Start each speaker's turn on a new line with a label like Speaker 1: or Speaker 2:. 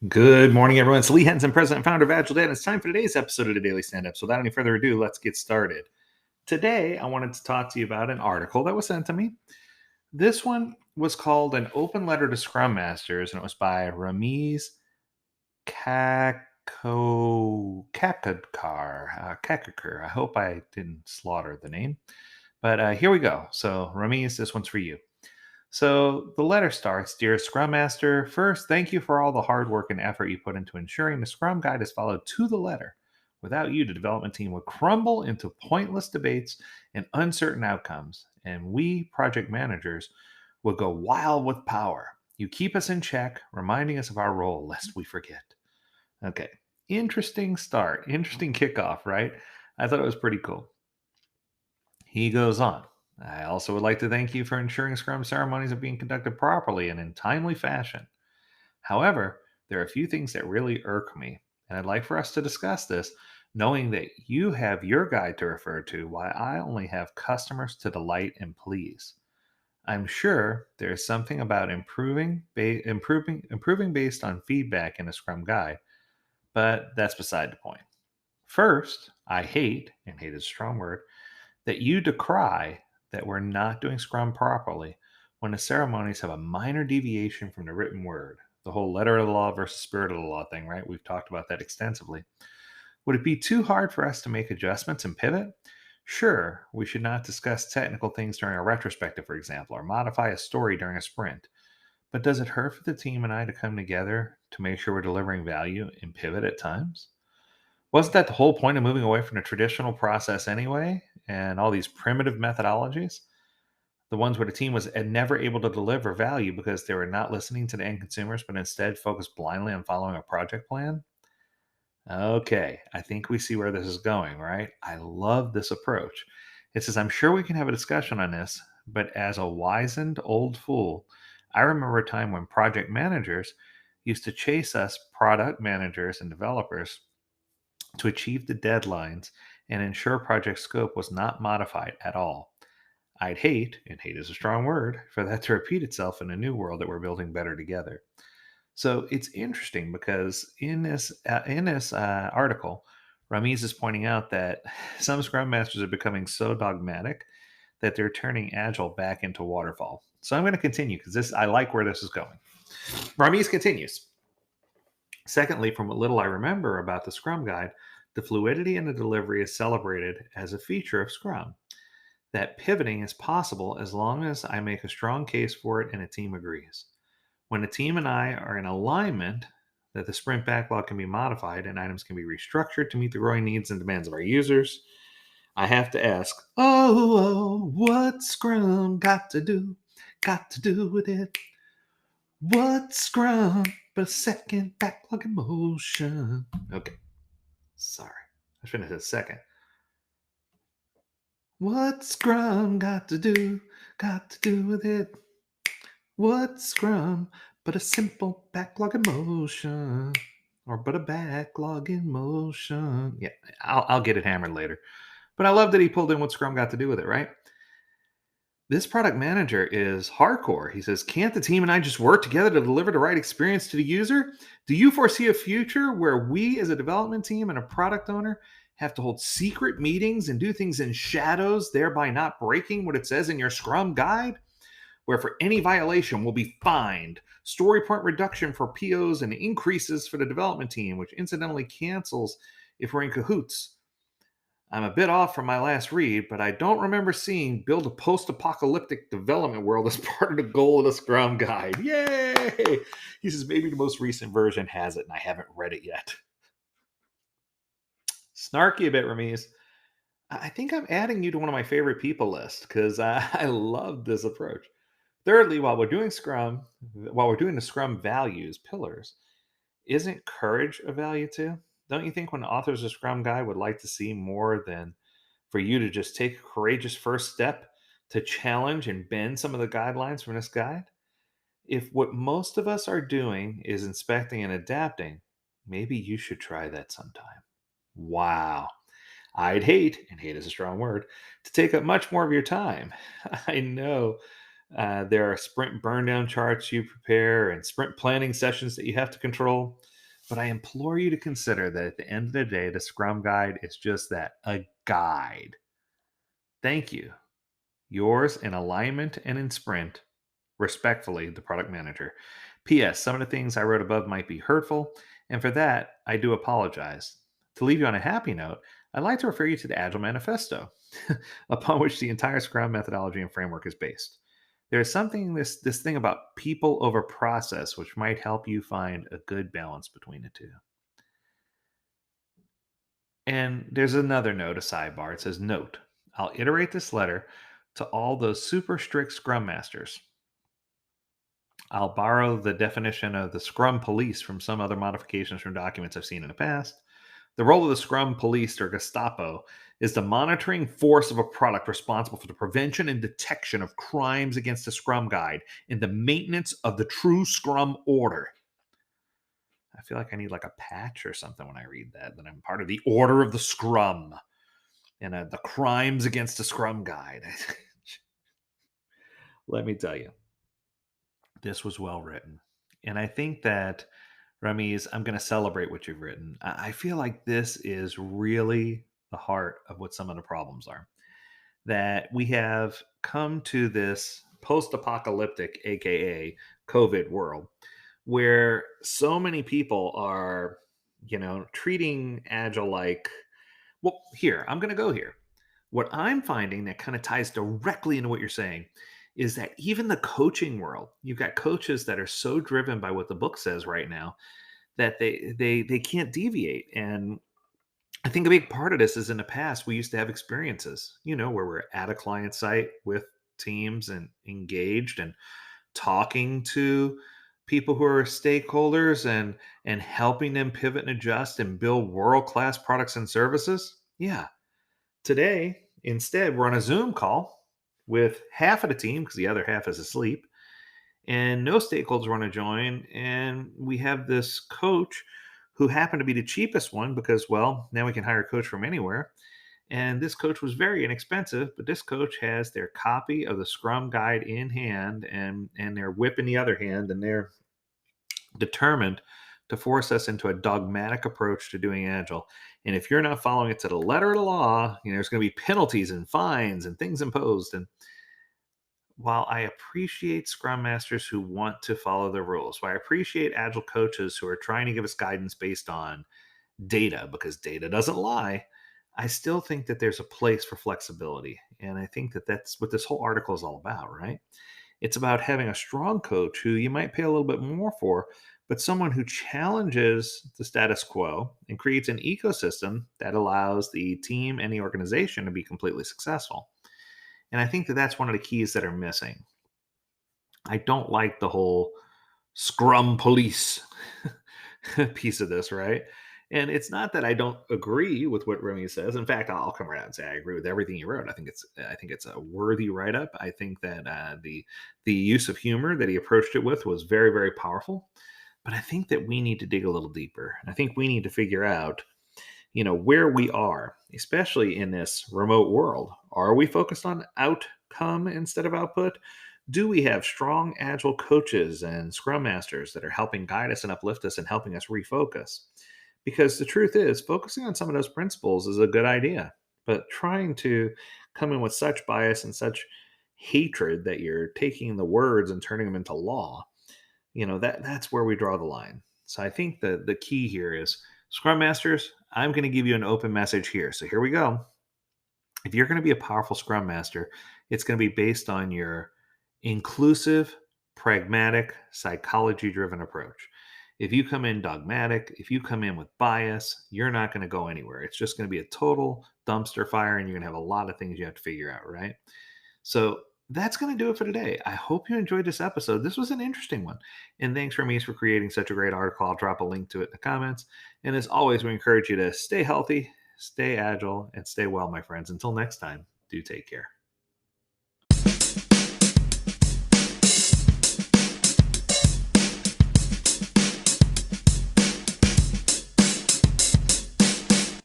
Speaker 1: Good morning, everyone. It's Lee Henson, President and Founder of Agile Dad, and it's time for today's episode of the Daily Stand-Up. So without any further ado, let's get started. Today, I wanted to talk to you about an article that was sent to me. This one was called An Open Letter to Scrum Masters, and it was by Ramiz Kakakar. I hope I didn't slaughter the name. But here we go. So, Ramiz, this one's for you. So the letter starts, Dear Scrum Master, first, thank you for all the hard work and effort you put into ensuring the Scrum Guide is followed to the letter. Without you, the development team would crumble into pointless debates and uncertain outcomes, and we, project managers, would go wild with power. You keep us in check, reminding us of our role lest we forget. Okay, interesting start, interesting kickoff, right? I thought it was pretty cool. He goes on. I also would like to thank you for ensuring Scrum ceremonies are being conducted properly and in timely fashion. However, there are a few things that really irk me, and I'd like for us to discuss this, knowing that you have your guide to refer to while I only have customers to delight and please. I'm sure there is something about improving based on feedback in a Scrum guide, but that's beside the point. First, I hate, and hate is a strong word, that you decry that we're not doing Scrum properly when the ceremonies have a minor deviation from the written word. The whole letter of the law versus spirit of the law thing, right? We've talked about that extensively. Would it be too hard for us to make adjustments and pivot? Sure, we should not discuss technical things during a retrospective, for example, or modify a story during a sprint. But does it hurt for the team and I to come together to make sure we're delivering value and pivot at times? Wasn't that the whole point of moving away from the traditional process anyway, and all these primitive methodologies? The ones where the team was never able to deliver value because they were not listening to the end consumers, but instead focused blindly on following a project plan? Okay, I think we see where this is going, right? I love this approach. It says, I'm sure we can have a discussion on this, but as a wizened old fool, I remember a time when project managers used to chase us product managers and developers to achieve the deadlines and ensure project scope was not modified at all. I'd hate, and hate is a strong word, for that to repeat itself in a new world that we're building better together. So it's interesting because in this article, Ramiz is pointing out that some Scrum Masters are becoming so dogmatic that they're turning Agile back into waterfall. So I'm going to continue because this I like where this is going. Ramiz continues. Secondly, from what little I remember about the Scrum Guide, the fluidity in the delivery is celebrated as a feature of Scrum. That pivoting is possible as long as I make a strong case for it and a team agrees. When a team and I are in alignment that the sprint backlog can be modified and items can be restructured to meet the growing needs and demands of our users, I have to ask, what's Scrum got to do with it? What's Scrum but a second backlog in motion? Okay, sorry. I shouldn't have said second. What's Scrum got to do with it? What's Scrum but a simple backlog in motion? Or but a backlog in motion? Yeah, I'll get it hammered later. But I love that he pulled in what Scrum got to do with it, right? This product manager is hardcore. He says, Can't the team and I just work together to deliver the right experience to the user? Do you foresee a future where we, as a development team and a product owner, have to hold secret meetings and do things in shadows, thereby not breaking what it says in your Scrum guide? Where for any violation will be fined, story point reduction for POs, and increases for the development team, which incidentally cancels if we're in cahoots. I'm a bit off from my last read, but I don't remember seeing build a post-apocalyptic development world as part of the goal of the Scrum Guide. Yay! He says maybe the most recent version has it, and I haven't read it yet. Snarky a bit, Ramiz. I think I'm adding you to one of my favorite people lists because I love this approach. Thirdly, while we're doing the Scrum values pillars, isn't courage a value too? Don't you think when the authors of Scrum Guide would like to see more than for you to just take a courageous first step to challenge and bend some of the guidelines from this guide? If what most of us are doing is inspecting and adapting, maybe you should try that sometime. Wow. I'd hate, and hate is a strong word, to take up much more of your time. I know there are sprint burn down charts you prepare and sprint planning sessions that you have to control. But I implore you to consider that at the end of the day, the Scrum Guide is just that, a guide. Thank you. Yours in alignment and in sprint, respectfully, the product manager. P.S. Some of the things I wrote above might be hurtful, and for that, I do apologize. To leave you on a happy note, I'd like to refer you to the Agile Manifesto, upon which the entire Scrum methodology and framework is based. There is something, this thing about people over process, which might help you find a good balance between the two. And there's another note, a sidebar. It says, Note, I'll iterate this letter to all those super strict Scrum Masters. I'll borrow the definition of the Scrum Police from some other modifications from documents I've seen in the past. The role of the Scrum Police or Gestapo is the monitoring force of a product responsible for the prevention and detection of crimes against the Scrum Guide and the maintenance of the true Scrum order. I feel like I need like a patch or something when I read that I'm part of the Order of the Scrum and the crimes against the Scrum Guide. Let me tell you, this was well written. And I think that, Ramiz, I'm going to celebrate what you've written. I feel like this is really the heart of what some of the problems are. That we have come to this post apocalyptic, AKA COVID world, where so many people are, treating Agile like, well, here, I'm going to go here. What I'm finding that kind of ties directly into what you're saying is that even the coaching world, you've got coaches that are so driven by what the book says right now that they can't deviate. And I think a big part of this is in the past we used to have experiences, where we're at a client site with teams and engaged and talking to people who are stakeholders and helping them pivot and adjust and build world-class products and services. Yeah. Today, instead, we're on a Zoom call with half of the team because the other half is asleep, and no stakeholders want to join. And we have this coach who happened to be the cheapest one because, well, now we can hire a coach from anywhere. And this coach was very inexpensive, but this coach has their copy of the Scrum Guide in hand, and they're whipping the other hand, and they're determined to force us into a dogmatic approach to doing Agile. And if you're not following it to the letter of the law, there's going to be penalties and fines and things imposed. And while I appreciate Scrum Masters who want to follow the rules, while I appreciate Agile coaches who are trying to give us guidance based on data, because data doesn't lie, I still think that there's a place for flexibility. And I think that that's what this whole article is all about, right? It's about having a strong coach who you might pay a little bit more for, but someone who challenges the status quo and creates an ecosystem that allows the team and the organization to be completely successful. And I think that that's one of the keys that are missing. I don't like the whole Scrum Police piece of this, right? And it's not that I don't agree with what Remy says. In fact, I'll come right out and say I agree with everything he wrote. I think it's a worthy write up. I think that the use of humor that he approached it with was very, very powerful. But I think that we need to dig a little deeper. I think we need to figure out, where we are, especially in this remote world. Are we focused on outcome instead of output? Do we have strong agile coaches and scrum masters that are helping guide us and uplift us and helping us refocus? Because the truth is, focusing on some of those principles is a good idea, but trying to come in with such bias and such hatred that you're taking the words and turning them into law, that's where we draw the line. So I think the key here is, Scrum Masters, I'm going to give you an open message here. So here we go. If you're going to be a powerful Scrum Master, it's going to be based on your inclusive, pragmatic, psychology driven approach. If you come in dogmatic, if you come in with bias, you're not going to go anywhere. It's just going to be a total dumpster fire, and you're going to have a lot of things you have to figure out, right? So that's going to do it for today. I hope you enjoyed this episode. This was an interesting one. And thanks, Ramesh, for creating such a great article. I'll drop a link to it in the comments. And as always, we encourage you to stay healthy, stay agile, and stay well, my friends. Until next time, do take care.